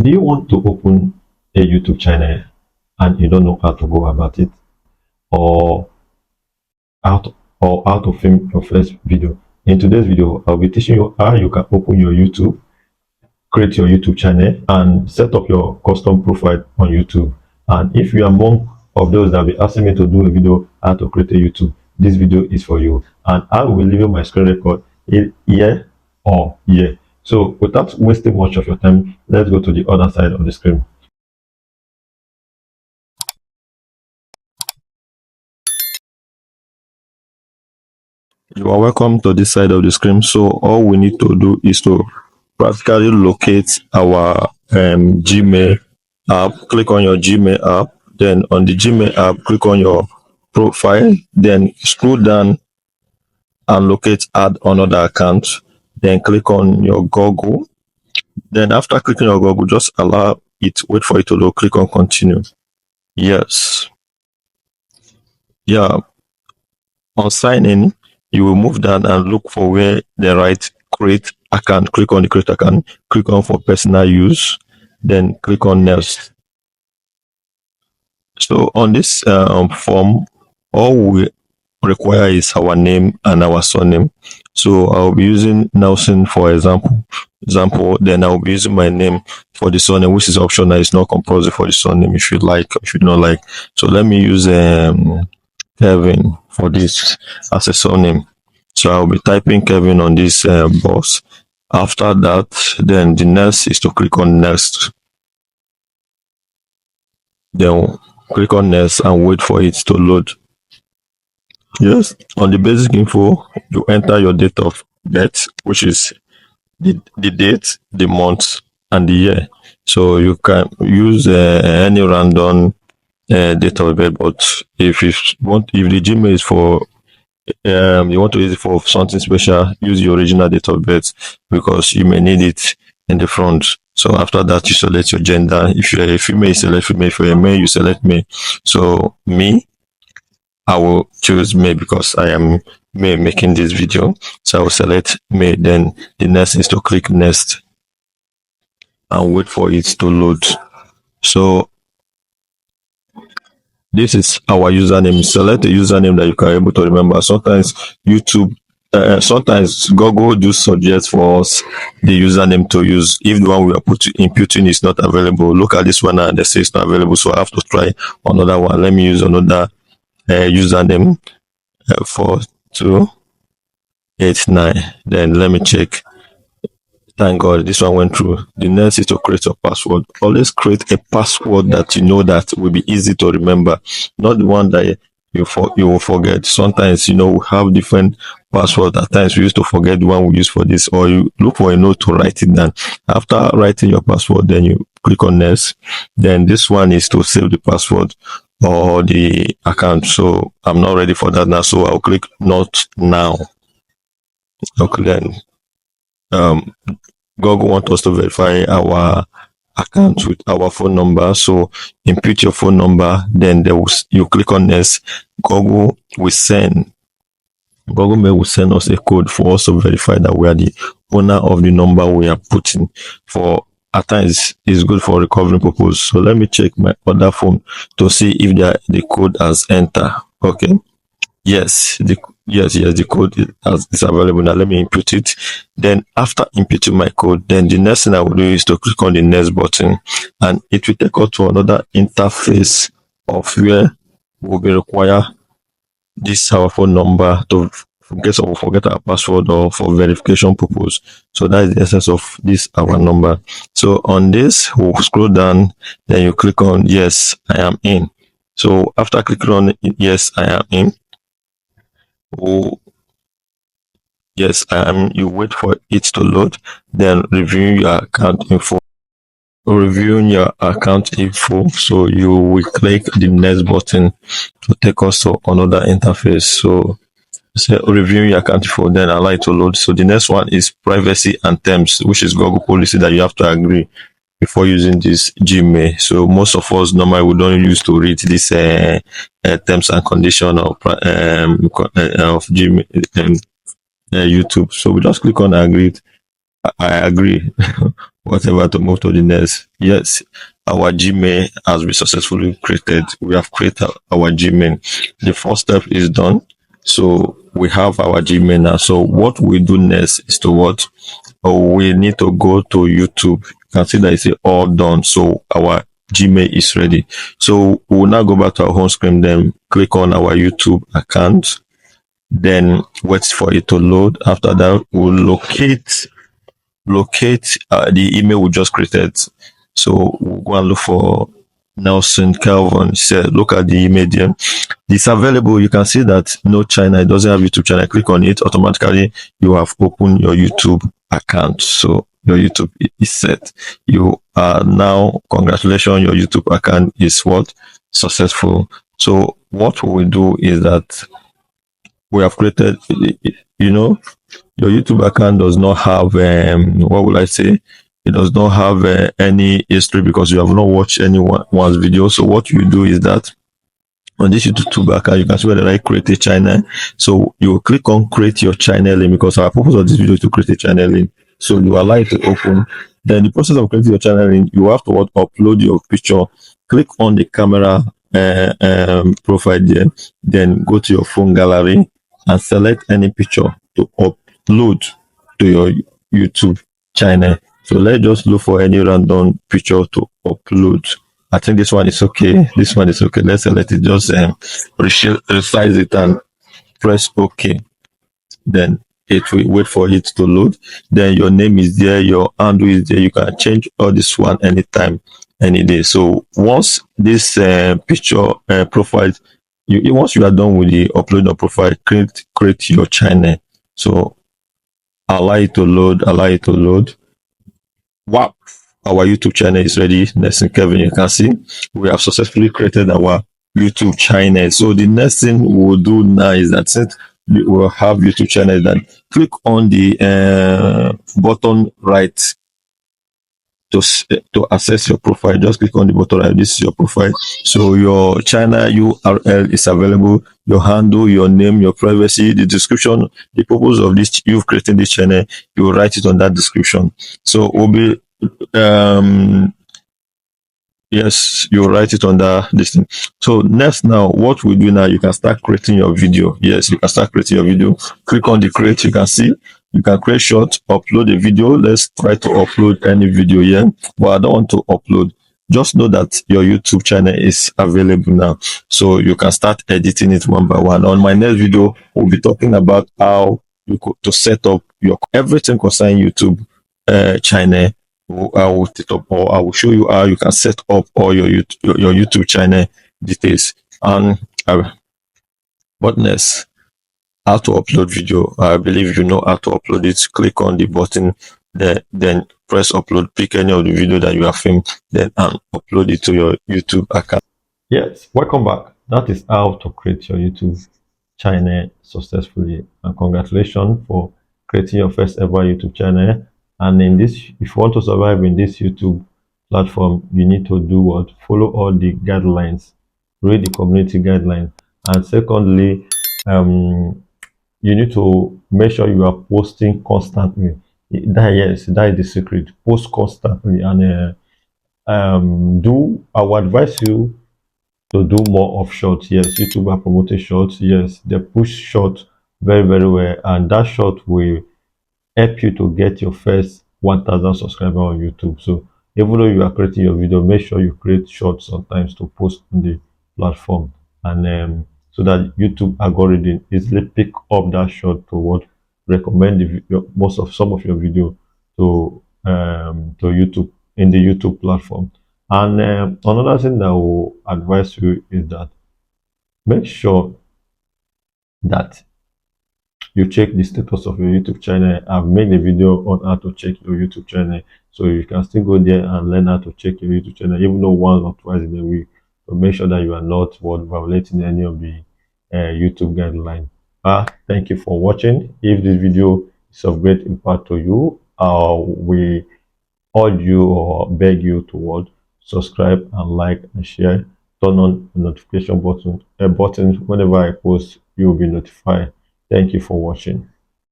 Do you want to open a YouTube channel and you don't know how to go about it, or how to, how to film your first video? In today's video, I'll be teaching you how you can open your YouTube, create your YouTube channel, and set up your custom profile on YouTube. And if you are among of those that will be asking me to do a video how to create a YouTube, this video is for you. And I will leave you my screen record here or here. So without wasting much of your time, let's go to the other side of the screen. You are welcome to this side of the screen. So all we need to do is to practically locate our Gmail app. Click on your Gmail app. Then on the Gmail app, click on your profile. Then scroll down and locate add another account. Then click on your Google. Then after clicking on Google, just allow it, wait for it to load. Click on continue. Yes. Yeah. On sign in, you will move down and look for where they write create account. Click on the create account, click on for personal use, then click on next. So on this form, all we require is our name and our surname. So I'll be using Nelson for example, then I'll be using my name for the surname, which is optional. It's not compulsory for the surname if you like, if you don't like. So let me use Kevin for this as a surname. So I'll be typing Kevin on this box. After that, then the next is to click on next. Then click on next and wait for it to load. Yes, on the basic info, you enter your date of birth, which is the date, the month, and the year. So you can use any random date of birth, but if the Gmail is for you want to use it for something special, use your original date of birth because you may need it in the front. So after that, you select your gender. If you're a female, you select female. If you're a male, you select male. So me, I will choose male because I am male making this video. So I will select male. Then the next is to click next and wait for it to load. So this is our username. Select a username that you can able to remember. Sometimes YouTube, sometimes Google do suggest for us the username to use if the one we are inputting is not available. Look at this one and they say it's not available, so I have to try another one. Let me use another username, 4289. Then let me check. Thank God this one went through. The next is to create a password. Always create a password that you know that will be easy to remember, not the one that you will forget. Sometimes we have different passwords. At times we used to forget the one we use for this, or you look for a note to write it down. After writing your password, then you click on next. Then this one is to save the password or the account. So I'm not ready for that now, so I'll click not now. Okay, then Google wants us to verify our account with our phone number. So input your phone number, then you click on next. Google will send us a code for us to verify that we are the owner of the number we are putting. For at times it's good for recovery purpose. So let me check my other phone to see if the code has entered. Okay. Yes, the code is available now. Let me input it. Then after inputting my code, then the next thing I will do is to click on the next button, and it will take us to another interface of where we'll be require this our phone number to forget our password or for verification purpose. So that is the essence of this our number. So on this, we'll scroll down, then you click on yes, I am in. So after clicking on yes, I am in, yes, you wait for it to load, then reviewing your account info. So you will click the next button to take us to another interface. So say reviewing your account info, then allow it to load. So the next one is privacy and terms, which is Google policy that you have to agree before using this Gmail. So most of us normally we don't use to read this terms and condition of Gmail YouTube. So we just click on agree. I agree. whatever to move to the next. Yes, our Gmail has been successfully created. We have created our Gmail. The first step is done. So we have our Gmail now. So what we do next is to what? Oh, we need to go to YouTube. You can see that it's all done. So our Gmail is ready. So we'll now go back to our home screen, then click on our YouTube account, then wait for it to load. After that, we'll locate the email we just created. So we'll go and look for Nelson Calvin. Said, look at the email there. It's available. You can see that no China, it doesn't have YouTube channel. Click on it, automatically you have opened your YouTube account. So your YouTube is set. You are now, congratulations, your YouTube account is what? Successful. So what we will do is that we have created, you know, your YouTube account does not have, what will I say? It does not have any history because you have not watched anyone's video. So what you do is that on this YouTube account, you can see whether I create a channel. So you click on create your channel link because our purpose of this video is to create a channel link. So you allow it to open. Then the process of creating your channel link, you have to upload your picture. Click on the camera profile there. Then go to your phone gallery and select any picture to upload to your YouTube channel. So let's just look for any random picture to upload. I think this one is okay. This one is okay. Let's select it. Just resize it and press OK. Then it will wait for it to load. Then your name is there. Your handle is there. You can change all this one anytime, any day. So once this picture profile, once you are done with the upload of profile, create your channel. So allow it to load. Allow it to load. Wow, our YouTube channel is ready. Next thing, Kevin, you can see we have successfully created our YouTube channel. So the next thing we will do now is that since we will have YouTube channel, then click on the button right to access your profile. Just click on the button right. This is your profile. So your channel URL is available. Your handle, your name, your privacy, the description, the purpose of this you've created this channel. You will write it on that description. So we'll be yes, you write it on this thing. So next, now what we do now, you can start creating your video. Yes, you can start creating your video. Click on the create. You can see you can create short, upload a video. Let's try to upload any video here, but I don't want to upload. Just know that your YouTube channel is available now, so you can start editing it one by one. On my next video, we'll be talking about how you could to set up your everything concerning YouTube channel. I will set up, or I will show you how you can set up all your YouTube channel details. And what next? How to upload video. I believe you know how to upload it. Click on the button there, then press upload. Pick any of the video that you have filmed, then and upload it to your YouTube account. Yes, welcome back. That is how to create your YouTube channel successfully. And congratulations for creating your first ever YouTube channel. And in this, if you want to survive in this YouTube platform, you need to do what? Follow all the guidelines, read the community guidelines. And secondly, you need to make sure you are posting constantly. Yes, that is the secret. Post constantly and I would advise you to do more of shorts. Yes, YouTube are promoting shorts. Yes, they push short very, very well, and that short will help you to get your first 1,000 subscribers on YouTube. So even though you are creating your video, make sure you create shorts sometimes to post on the platform, and so that YouTube algorithm easily pick up that short to what recommend some of your video to YouTube in the YouTube platform. And another thing that I will advise you is that make sure that you check the status of your YouTube channel. I've made a video on how to check your YouTube channel, so you can still go there and learn how to check your YouTube channel, even though once or twice in a week, to make sure that you are not violating any of the YouTube guidelines. Thank you for watching. If this video is of great impact to you, we urge you or beg you to subscribe and like and share. Turn on the notification button whenever I post, you will be notified. Thank you for watching.